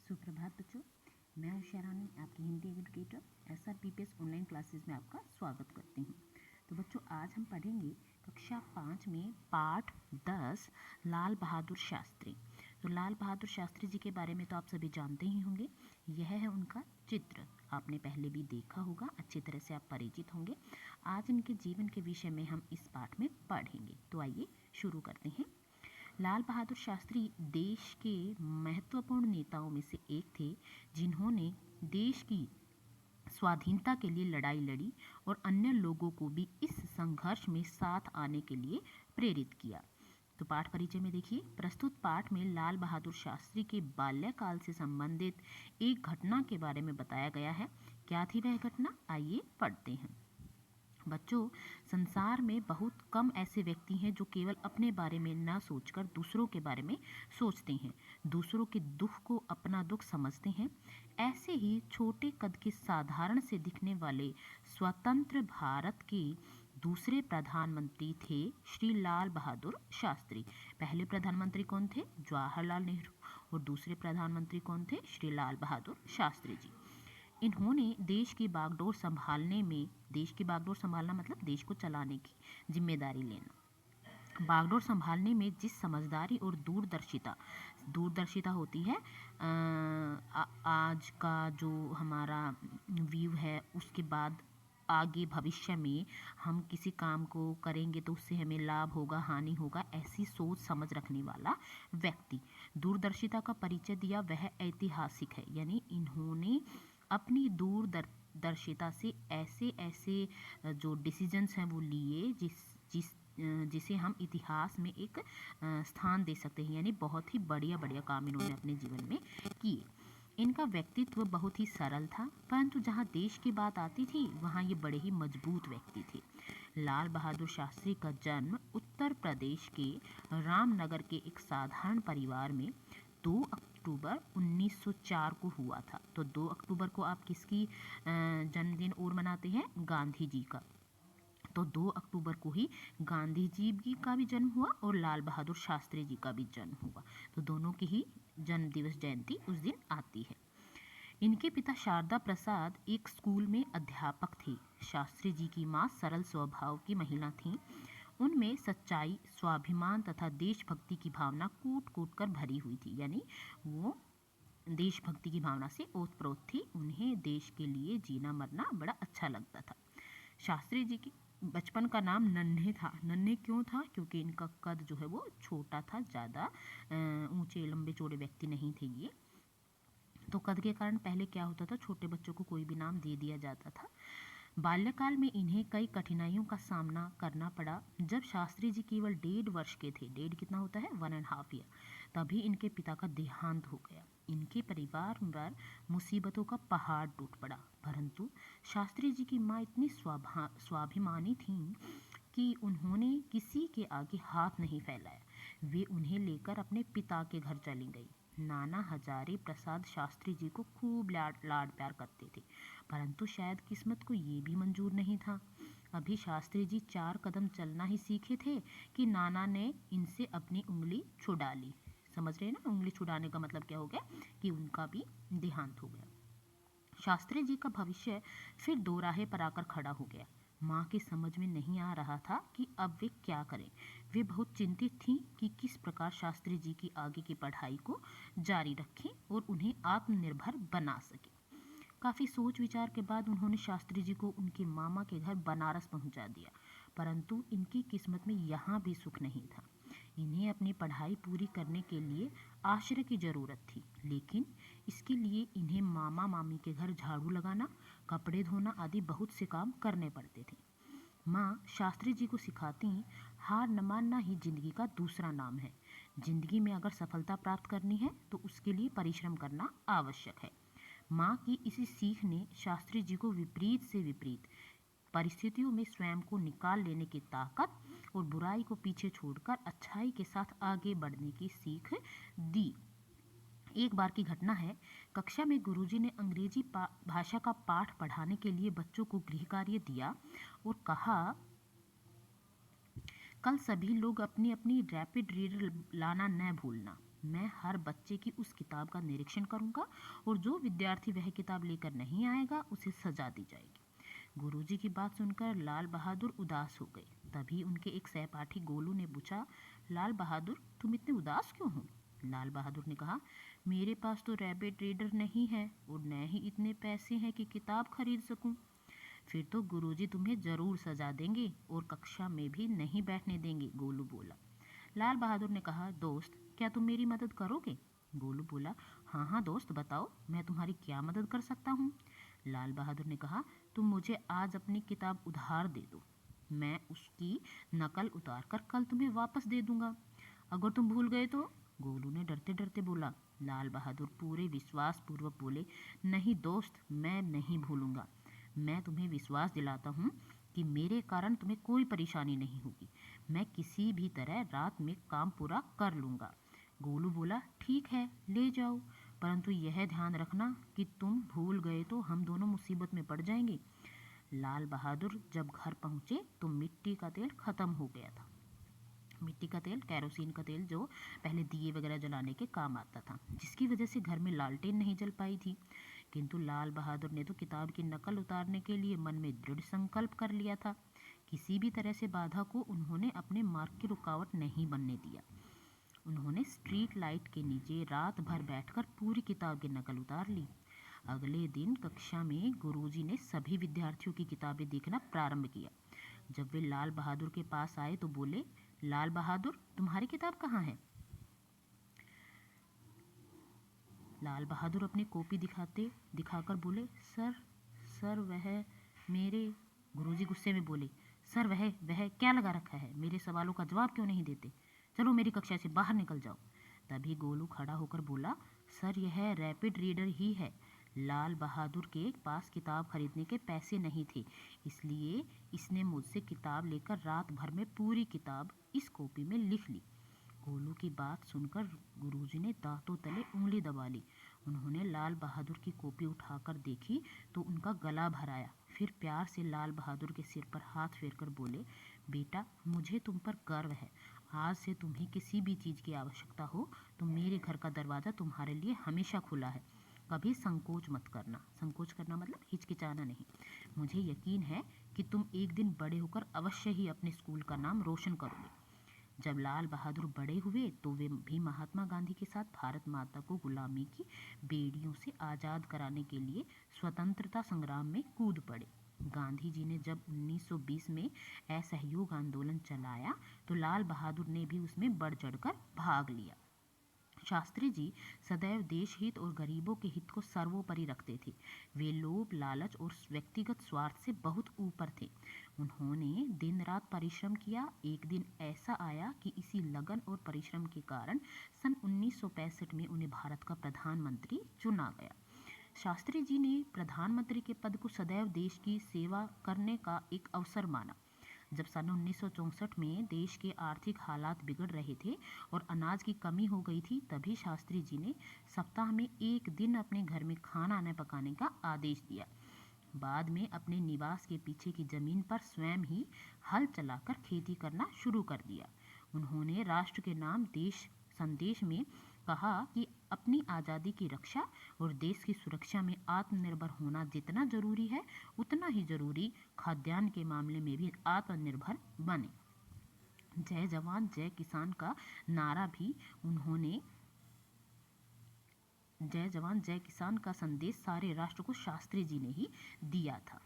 सुप्रभात बच्चों, मैं उषा रानी आपकी Hindi educator SRPPS online classes में आपका स्वागत करती हूँ। तो बच्चों, आज हम पढ़ेंगे कक्षा 5 में पाठ 10 लाल बहादुर शास्त्री। तो लाल बहादुर शास्त्री जी के बारे में तो आप सभी जानते ही होंगे। यह है उनका चित्र, आपने पहले भी देखा होगा, अच्छी तरह से आप परिचित होंगे। आज इनके जीवन के विषय में हम इस पाठ में पढ़ेंगे। तो आइए शुरू करते हैं। लाल बहादुर शास्त्री देश के महत्वपूर्ण नेताओं में से एक थे, जिन्होंने देश की स्वाधीनता के लिए लड़ाई लड़ी और अन्य लोगों को भी इस संघर्ष में साथ आने के लिए प्रेरित किया। तो पाठ परिचय में देखिए, प्रस्तुत पाठ में लाल बहादुर शास्त्री के बाल्यकाल से संबंधित एक घटना के बारे में बताया गया है। क्या थी वह घटना, आइए पढ़ते हैं। बच्चों, संसार में बहुत कम ऐसे व्यक्ति हैं जो केवल अपने बारे में न सोचकर दूसरों के बारे में सोचते हैं, दूसरों के दुख को अपना दुख समझते हैं। ऐसे ही छोटे कद के साधारण से दिखने वाले स्वतंत्र भारत के दूसरे प्रधानमंत्री थे श्री लाल बहादुर शास्त्री। पहले प्रधानमंत्री कौन थे? जवाहरलाल नेहरू। और दूसरे प्रधानमंत्री कौन थे? श्री लाल बहादुर शास्त्री जी। इन्होंने देश की बागडोर संभालना मतलब देश को चलाने की जिम्मेदारी लेना। बागडोर संभालने में जिस समझदारी और दूरदर्शिता होती है, आज का जो हमारा व्यू है, उसके बाद आगे भविष्य में हम किसी काम को करेंगे तो उससे हमें लाभ होगा, हानि होगा, ऐसी सोच समझ रखने वाला व्यक्ति दूरदर्शिता का परिचय दिया, वह ऐतिहासिक है। यानी इन्होंने अपनी दूरदर्शिता से ऐसे जो डिसीजंस हैं वो लिए जिसे हम इतिहास में एक स्थान दे सकते हैं। यानी बहुत ही बढ़िया काम इन्होंने अपने जीवन में किए। इनका व्यक्तित्व बहुत ही सरल था, परंतु जहाँ देश की बात आती थी वहाँ ये बड़े ही मजबूत व्यक्ति थे। लाल बहादुर शास्त्री का जन्म उत्तर प्रदेश के रामनगर के एक साधारण परिवार में 2 अक्टूबर 1904 को हुआ था। तो 2 अक्टूबर को आप किसकी जन्मदिन और मनाते हैं? गांधी जी का। तो 2 अक्टूबर को ही गांधी जी का भी जन्म हुआ और लाल बहादुर शास्त्री जी का भी जन्म हुआ। तो दोनों की ही जन्म दिवस जयंती उस दिन आती है। इनके पिता शारदा प्रसाद एक स्कूल में अध्यापक थे। शास्त्री जी की माँ सरल स्वभाव की महिला थीं। उनमें सच्चाई, स्वाभिमान तथा देशभक्ति की भावना कूट कर भरी हुई थी। यानी वो देशभक्ति की भावना से ओतप्रोत थी। उन्हें देश के लिए जीना मरना बड़ा अच्छा लगता था। शास्त्री जी की बचपन का नाम नन्हे था। नन्हे क्यों था? क्योंकि इनका कद जो है वो छोटा था, ज़्यादा ऊंचे लंबे चौड़े व्यक्ति नहीं थे ये। तो कद के कारण पहले क्या होता था, छोटे बच्चों को कोई भी नाम दे दिया जाता था। बाल्यकाल में इन्हें कई कठिनाइयों का सामना करना पड़ा। जब शास्त्री जी केवल 1.5 वर्ष के थे, 1.5 कितना होता है? 1.5 ईयर, तभी इनके पिता का देहांत हो गया। इनके परिवार पर मुसीबतों का पहाड़ टूट पड़ा, परंतु शास्त्री जी की माँ इतनी स्वाभिमानी थीं कि उन्होंने किसी के आगे हाथ नहीं फैलाया। वे उन्हें लेकर अपने पिता के घर चली गई। नाना हजारे प्रसाद शास्त्री जी को खूब लाड प्यार करते थे, परंतु शायद किस्मत को ये भी मंजूर नहीं था। अभी शास्त्री जी 4 कदम चलना ही सीखे थे कि नाना ने इनसे अपनी उंगली छुड़ा ली। समझ रहे हैं ना? उंगली छुड़ाने का मतलब क्या हो गया कि उनका भी देहांत हो गया। शास्त्री जी का भविष्य फिर दो राहे पर आकर खड़ा हो गया। माँ के समझ में नहीं आ रहा था कि अब वे क्या करें। वे बहुत चिंतित थीं कि किस प्रकार शास्त्री जी की आगे की पढ़ाई को जारी रखें और उन्हें आत्मनिर्भर बना सकें। काफ़ी सोच विचार के बाद उन्होंने शास्त्री जी को उनके मामा के घर बनारस पहुंचा दिया, परंतु इनकी किस्मत में यहाँ भी सुख नहीं था। इन्हें अपनी पढ़ाई पूरी करने के लिए आश्रय की ज़रूरत थी, लेकिन इसके लिए इन्हें मामा मामी के घर झाड़ू लगाना, कपड़े धोना आदि बहुत से काम करने पड़ते थे। माँ शास्त्री जी को सिखाती, हार न मानना ही जिंदगी का दूसरा नाम है। जिंदगी में अगर सफलता प्राप्त करनी है तो उसके लिए परिश्रम करना आवश्यक है। माँ की इसी सीख ने शास्त्री जी को विपरीत से विपरीत परिस्थितियों में स्वयं को निकाल लेने की ताकत और बुराई को पीछे छोड़कर अच्छाई के साथ आगे बढ़ने की सीख दी। एक बार की घटना है, कक्षा में गुरुजी ने अंग्रेजी भाषा का पाठ पढ़ाने के लिए बच्चों को गृह कार्य दिया और कहा, कल सभी लोग अपनी अपनी रैपिड रीडर लाना न भूलना। मैं हर बच्चे की उस किताब का निरीक्षण करूंगा और जो विद्यार्थी वह किताब लेकर नहीं आएगा उसे सजा दी जाएगी। गुरुजी की बात सुनकर लाल बहादुर उदास हो गए। तभी उनके एक सहपाठी गोलू ने पूछा, लाल बहादुर तुम इतने उदास क्यों हो? लाल बहादुर ने कहा, मेरे पास तो रैबिट रीडर नहीं है और न ही इतने पैसे हैं कि किताब खरीद सकूं। फिर तो गुरुजी तुम्हें जरूर सजा देंगे और कक्षा में भी नहीं बैठने देंगे, गोलू बोला। लाल बहादुर ने कहा, दोस्त क्या तुम मेरी मदद करोगे? गोलू बोला, हाँ हाँ दोस्त बताओ, मैं तुम्हारी क्या मदद कर सकता हूँ? लाल बहादुर ने कहा, तुम मुझे आज अपनी किताब उधार दे दो, मैं उसकी नकल उतार कर कल तुम्हें वापस दे दूंगा। अगर तुम भूल गए तो? गोलू ने डरते डरते बोला। लाल बहादुर पूरे विश्वास पूर्वक बोले, नहीं दोस्त, मैं नहीं भूलूंगा। मैं तुम्हें विश्वास दिलाता हूँ कि मेरे कारण तुम्हें कोई परेशानी नहीं होगी। मैं किसी भी तरह रात में काम पूरा कर लूँगा। गोलू बोला, ठीक है ले जाओ, परंतु यह ध्यान रखना कि तुम भूल गए तो हम दोनों मुसीबत में पड़ जाएंगे। लाल बहादुर जब घर पहुँचे तो मिट्टी का तेल खत्म हो गया था। मिट्टी का तेल, कैरोसिन का तेल, जो पहले दिए वगैरह जलाने के काम आता था, जिसकी वजह से घर में लालटेन नहीं जल पाई थी। किंतु लाल बहादुर ने तो किताब की नकल उतारने के लिए मन में दृढ़ संकल्प कर लिया था। किसी भी तरह से बाधा को उन्होंने अपने मार्ग की रुकावट नहीं बनने दिया। उन्होंने स्ट्रीट लाइट के नीचे रात भर बैठकर पूरी किताब की नकल उतार ली। अगले दिन कक्षा में गुरुजी ने सभी विद्यार्थियों की किताबें देखना प्रारंभ किया। जब वे लाल बहादुर के पास आए तो बोले, लाल बहादुर तुम्हारी किताब कहाँ है? लाल बहादुर अपनी कॉपी दिखाकर बोले, सर सर वह मेरे। गुरुजी गुस्से में बोले, सर वह क्या लगा रखा है? मेरे सवालों का जवाब क्यों नहीं देते? चलो मेरी कक्षा से बाहर निकल जाओ। तभी गोलू खड़ा होकर बोला, सर यह रैपिड रीडर ही है। लाल बहादुर के पास किताब खरीदने के पैसे नहीं थे, इसलिए इसने मुझसे किताब लेकर रात भर में पूरी किताब इस कॉपी में लिख ली। गोलू की बात सुनकर गुरुजी ने दांतों तले उंगली दबा ली। उन्होंने लाल बहादुर की कॉपी उठाकर देखी तो उनका गला भर आया। फिर प्यार से लाल बहादुर के सिर पर हाथ फेरकर बोले, बेटा मुझे तुम पर गर्व है। आज से तुम्हें किसी भी चीज़ की आवश्यकता हो तो मेरे घर का दरवाज़ा तुम्हारे लिए हमेशा खुला है। कभी संकोच मत करना। संकोच करना मतलब हिचकिचाना नहीं। मुझे यकीन है कि तुम एक दिन बड़े होकर अवश्य ही अपने स्कूल का नाम रोशन करोगे। जब लाल बहादुर बड़े हुए तो वे भी महात्मा गांधी के साथ भारत माता को गुलामी की बेड़ियों से आज़ाद कराने के लिए स्वतंत्रता संग्राम में कूद पड़े। गांधी जी ने जब 1920 में असहयोग आंदोलन चलाया तो लाल बहादुर ने भी उसमें बढ़ चढ़कर भाग लिया। शास्त्री जी सदैव देश हित और गरीबों के हित को सर्वोपरि रखते थे। वे लोभ, लालच और व्यक्तिगत स्वार्थ से बहुत ऊपर थे। उन्होंने दिन रात परिश्रम किया। एक दिन ऐसा आया कि इसी लगन और परिश्रम के कारण सन 1965 में उन्हें भारत का प्रधानमंत्री चुना गया। शास्त्री जी ने प्रधानमंत्री के पद को सदैव देश की सेवा करने का एक अवसर माना। जब सन 1964 में देश के आर्थिक हालात बिगड़ रहे थे और अनाज की कमी हो गई थी, तभी शास्त्री जी ने सप्ताह में एक दिन अपने घर में खाना न पकाने का आदेश दिया। बाद में अपने निवास के पीछे की जमीन पर स्वयं ही हल चलाकर खेती करना शुरू कर दिया। उन्होंने राष्ट्र के नाम देश संदेश में कहा कि अपनी आज़ादी की रक्षा और देश की सुरक्षा में आत्मनिर्भर होना जितना जरूरी है उतना ही जरूरी खाद्यान्न के मामले में भी आत्मनिर्भर बने। जय जवान जय किसान का नारा भी उन्होंने जय जवान जय किसान का संदेश सारे राष्ट्र को शास्त्री जी ने ही दिया था।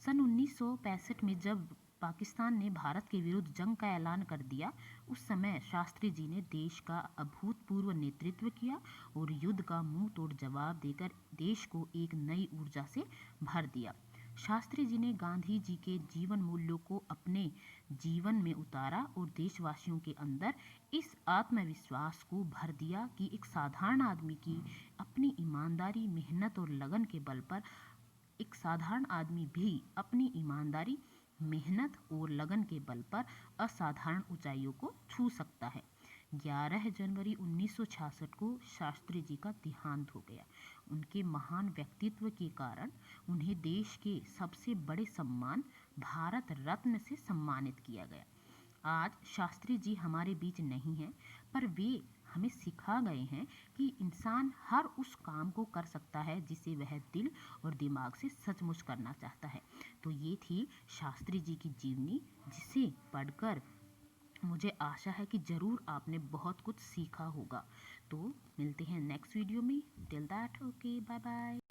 सन 1965 में जब पाकिस्तान ने भारत के विरुद्ध जंग का ऐलान कर दिया, उस समय शास्त्री जी ने देश का अभूतपूर्व नेतृत्व किया और युद्ध का मुंह तोड़ जवाब देकर देश को एक नई ऊर्जा से भर दिया। शास्त्री जी ने गांधी जी के जीवन मूल्यों को अपने जीवन में उतारा और देशवासियों के अंदर इस आत्मविश्वास को भर दिया कि एक साधारण आदमी की अपनी ईमानदारी, मेहनत और लगन के बल पर एक साधारण आदमी भी अपनी ईमानदारी, मेहनत और लगन के बल पर असाधारण ऊंचाइयों को छू सकता है। 11 जनवरी 1966 को शास्त्री जी का देहांत हो गया। उनके महान व्यक्तित्व के कारण उन्हें देश के सबसे बड़े सम्मान भारत रत्न से सम्मानित किया गया। आज शास्त्री जी हमारे बीच नहीं हैं, पर वे हमें सिखा गए हैं कि इंसान हर उस काम को कर सकता है जिसे वह दिल और दिमाग से सचमुच करना चाहता है। तो ये थी शास्त्री जी की जीवनी, जिसे पढ़कर मुझे आशा है कि ज़रूर आपने बहुत कुछ सीखा होगा। तो मिलते हैं नेक्स्ट वीडियो में। Till that okay, bye bye.